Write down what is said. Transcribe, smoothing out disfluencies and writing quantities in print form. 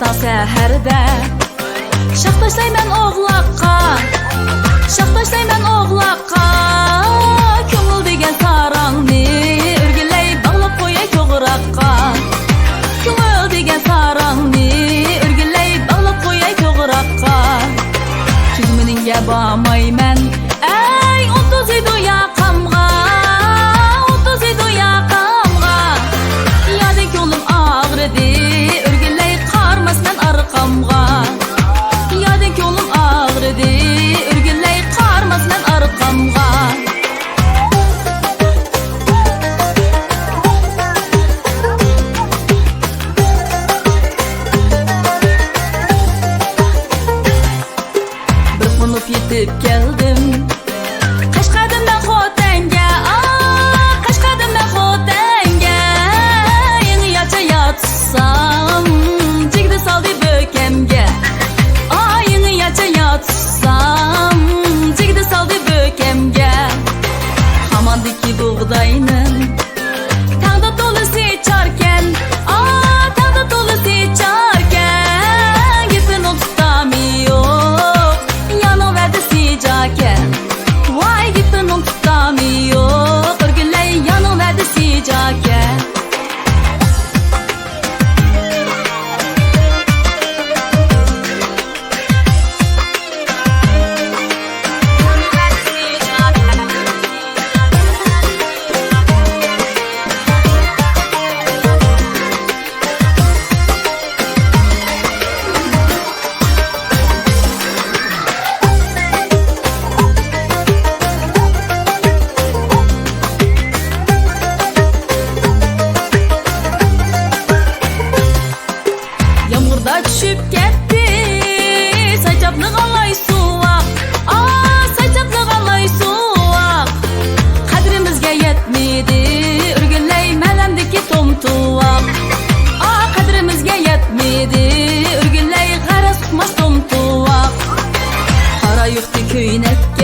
Tezdan seherdə şax taşlayman oğlaqqa, şax taşlayman oğlaqqa. Köngül degen sarangni örgüley bağlap qo'yay to'g'raqqa. Köngül degen sarangni örgüley bağlap qo'yay to'g'raqqa. Tugminingga bormayman ey 37 yaqamga, 37 yaqamga. Yadek yo'lim og'ridi örgüley qarmasman arqamga. Yadek yo'lim og'ridi örgüley qarmasman arqamga. Yetip geldim Qashqadardan Xotanga, Qashqadardan Xotanga. Yeni yacha yatsam jigdi soldi bökemga. Yeni yacha yatsam jigdi soldi bökemga. Hamandiki buğdayning tagda to'lisi charkan, tagda to'lisi charkan. Gipini tutamıyor Vay gittin tutamıyor örgüley yanı verdi sıcakken. Düşüp ketdi saçaplı qalay suaq, saçaplı qalay suaq. Qadrimizga yetmidi örgüley mələmdiki tomtuaq. Qadrimizga yetmidi örgüley qaras tutmas tomtuaq. Qara yuxdi köynəkka